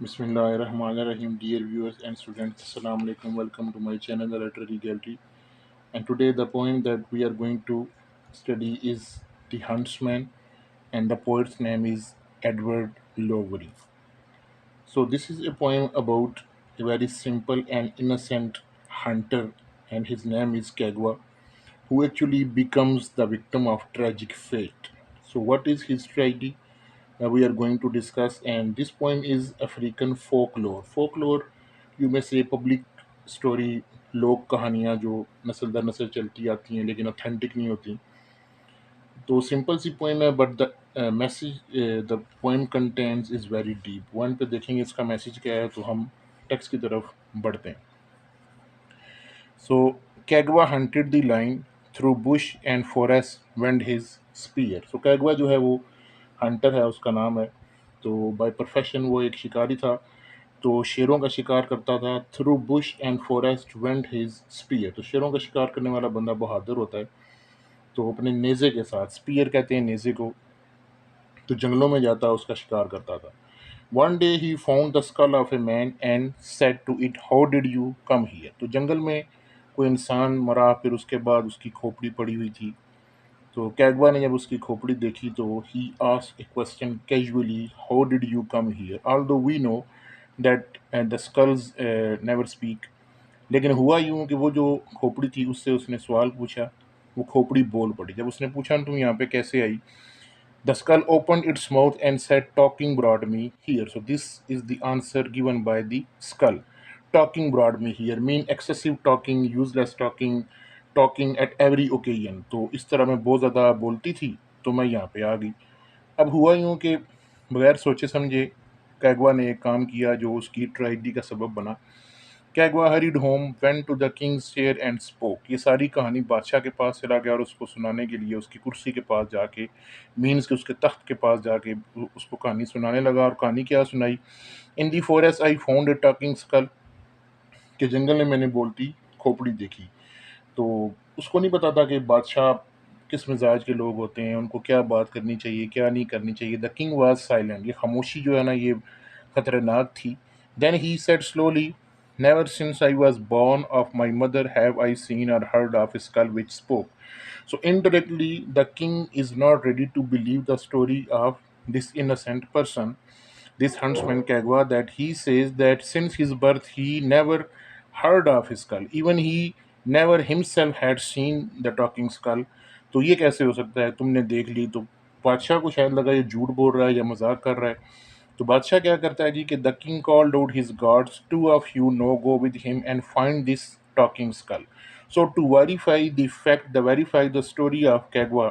Bismillahirrahmanirrahim. Dear viewers and students, Assalamu alaikum. Welcome to my channel, The Literary Gallery. And today, the poem that we are going to study is The Huntsman, and the poet's name is Edward Lowery. So, this is a poem about a very simple and innocent hunter, and his name is Kagwa, who actually becomes the victim of tragic fate. So, what is his tragedy? We are going to discuss, and this poem is African folklore, you may say public story, लोक कहानियाँ जो नस्ल दर नस्ल चलती आती हैं लेकिन authentic नहीं होती। तो सिंपल सी पोएम है, but the message the poem contents is very deep. One पे देखेंगे इसका मैसेज क्या है, तो हम टेक्स्ट की तरफ बढ़ते हैं। So Kagwa hunted the lion through bush and forest wand his spear. So Kagwa जो है वो हंटर है, उसका नाम है। तो बाय प्रोफेशन वो एक शिकारी था, तो शेरों का शिकार करता था। Through bush and forest went his spear, तो शेरों का शिकार करने वाला बंदा बहादुर होता है, तो अपने नेज़े के साथ, स्पीयर कहते हैं नेज़े को, तो जंगलों में जाता उसका शिकार करता था। One day he found the skull of a man and said to it, how did you come here. तो जंगल में कोई इंसान मरा, फिर उसके बाद उसकी खोपड़ी पड़ी हुई थी। तो कैगवा ने जब उसकी खोपड़ी देखी तो he asked a question casually, how did you come here, although we know that the skulls never speak. लेकिन हुआ यूं कि वो जो खोपड़ी थी उससे उसने सवाल पूछा, वो खोपड़ी बोल पड़ी। जब उसने पूछा तुम यहाँ पे कैसे आई, the skull opened its mouth and said, talking brought me here. So this is the answer given by the skull. Talking brought me here mean excessive talking, useless talking, talking at every occasion. तो इस तरह मैं बहुत ज़्यादा बोलती थी, तो मैं यहाँ पे आ गई। अब हुआ यूँ कि बगैर सोचे समझे कैगवा ने एक काम किया जो उसकी ट्रेजेडी का सबब बना। Kagwa hurried home, went to the king's chair and spoke. ये सारी कहानी बादशाह के पास चला गया और उसको सुनाने के लिए उसकी कुर्सी के पास जाके, मीन्स के उसके तख्त के पास जाके उसको कहानी सुनाने लगा। और कहानी क्या सुनाई, in the forest I found a talking skull, के जंगल में मैंने बोलती खोपड़ी देखी। तो उसको नहीं पता था कि बादशाह किस मिजाज के लोग होते हैं, उनको क्या बात करनी चाहिए क्या नहीं करनी चाहिए। द किंग वाज साइलेंट, ये खामोशी जो है ना ये खतरनाक थी। Then he said slowly, never since I was born of my mother have I seen or heard of skull which spoke. So indirectly, the king is not ready to believe the story of this innocent person, this huntsman Kagwa, that he says that since his birth he never heard of his skull. Even he never himself had seen the talking skull. तो ये कैसे हो सकता है, तुमने देख ली। तो बादशाह को शायद लगा ये झूठ बोल रहा है या मजाक कर रहा है। तो बादशाह क्या करता है जी कि the king called out his guards, two of you no go with him and find this talking skull. So to verify the fact, the verify the story of Kagwa,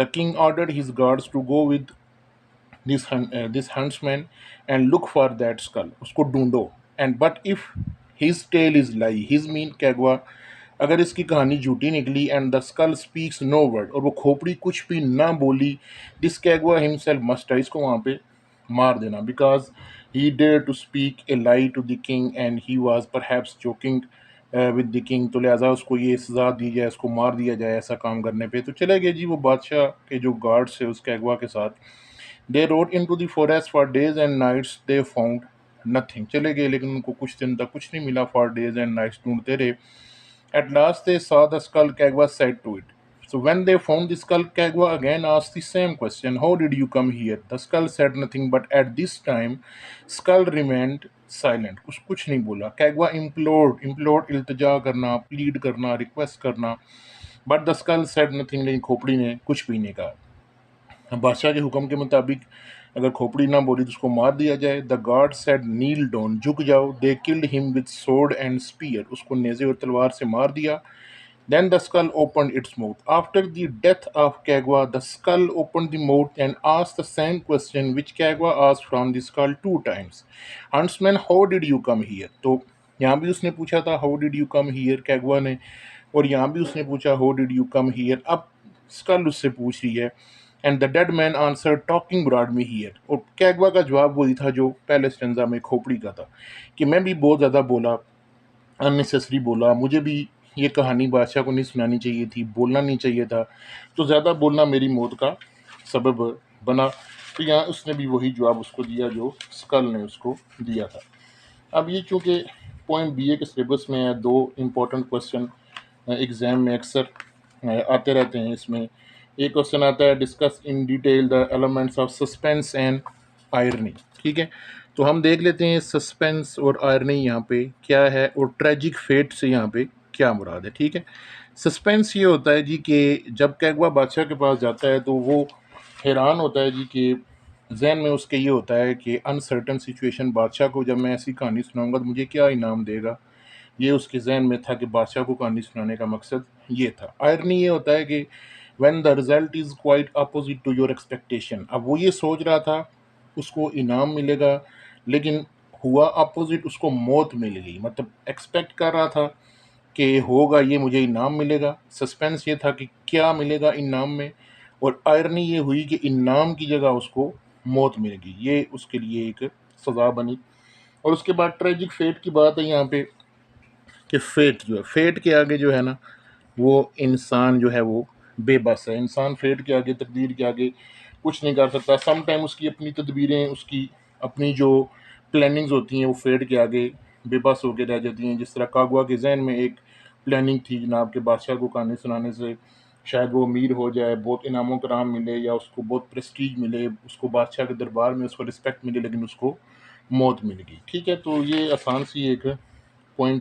the king ordered his guards to go with this huntsman and look for that skull, उसको ढूंढो। And but if his tale is lie, his mean Kagwa, अगर इसकी कहानी झूठी निकली and the skull speaks no word, और वो खोपड़ी कुछ भी ना बोली, दिस कैगवा हिमसेल्फ मस्ट, इसको वहाँ पे मार देना, because he dare to speak a lie to the king and he was perhaps joking with the king. तो लिहाजा उसको ये सजा दी जाए, उसको मार दिया जाए ऐसा काम करने पे। तो चले गए जी वो बादशाह के जो गार्ड्स है उस कैगवा के साथ। They rode into the forest for days and nights, they found nothing. चले गए लेकिन उनको कुछ दिन तक कुछ नहीं मिला, फॉर डेज एंड नाइट्स ढूंढते रहे। At last they saw the skull, Kagwa said to it. So when they found the skull, Kagwa again asked the same question, how did you come here? The skull said nothing, but at this time, skull remained silent. कुछ नहीं बोला। Kagwa implored, इल्तिजा करना, plead करना, request करना, but the skull said nothing, लेकिन खोपड़ी ने कुछ भी नहीं कहा। बादशाह के हुक्म के मुताबिक अगर खोपड़ी ना बोली तो उसको मार दिया जाए। The guard said kneel down, झुक जाओ। They killed him with sword and spear, उसको नेज़े और तलवार से मार दिया। Then the skull opened its mouth. After the death of Kagwa the skull opened the mouth and asked the same question which Kagwa asked from the skull two times, huntsman how did you come here. तो यहाँ भी उसने पूछा था how did you come here Kagwa ने, और यहाँ भी उसने पूछा how did you come here. अब स्कल उससे पूछ रही है। And the dead man answer talking brought me here, और कैगवा का जवाब वही था जो पहले स्टेंजा में खोपड़ी का था, कि मैं भी बहुत ज़्यादा बोला, अननेसेसरी बोला, मुझे भी ये कहानी बादशाह को नहीं सुनानी चाहिए थी, बोलना नहीं चाहिए था, तो ज़्यादा बोलना मेरी मौत का सबब बना। तो यहाँ उसने भी वही जवाब उसको दिया जो स्कल ने उसको दिया था। अब ये चूँकि पोएम बीए के सिलेबस में है, 2 इम्पोर्टेंट क्वेश्चन एग्ज़ाम में अक्सर आते रहते हैं इसमें। एक क्वेश्चन आता है, discuss in detail the elements of suspense and irony, ठीक है? तो हम देख लेते हैं सस्पेंस और आयरनी यहाँ पे क्या है और ट्रेजिक फेट से यहाँ पे क्या मुराद है, ठीक है? सस्पेंस ये होता है जी कि जब कैगवा बादशाह के पास जाता है तो वो हैरान होता है जी कि ज़हन में उसके ये होता है कि अनसर्टन सिचुएशन, बादशाह को जब मैं ऐसी कहानी सुनाऊँगा तो मुझे क्या इनाम देगा? ये उसके ज़हन में था कि बादशाह को कहानी सुनाने का मकसद ये था। आयरनी ये होता है कि when the result is quite opposite to your expectation. अब वो ये सोच रहा था उसको इनाम मिलेगा, लेकिन हुआ अपोज़िट, उसको मौत मिल गई। मतलब एक्सपेक्ट कर रहा था कि होगा ये, मुझे इनाम मिलेगा। सस्पेंस ये था कि क्या मिलेगा इनाम में, और आयरनी ये हुई कि इनाम की जगह उसको मौत मिल गई। ये उसके लिए एक सज़ा बनी। और उसके बाद ट्रेजिक फेट की बात है यहाँ पे कि फेट जो है, फेट के आगे जो है ना, वो इंसान जो है वो बेबस है। इंसान फेट के आगे, तकदीर के आगे कुछ नहीं कर सकता। सम टाइम उसकी अपनी तदबीरें, उसकी अपनी जो प्लानिंग्स होती हैं वो फेट के आगे बेबस होकर रह जाती हैं। जिस तरह कागवा के जहन में एक प्लानिंग थी जनाब के बादशाह को कहानी सुनाने से शायद वो अमीर हो जाए, बहुत इनामों कराम मिले या उसको बहुत प्रेस्टीज मिले, उसको बादशाह के दरबार में उसको रिस्पेक्ट मिले, लेकिन उसको मौत मिल गई, ठीक है? तो ये आसान सी एक पॉइंट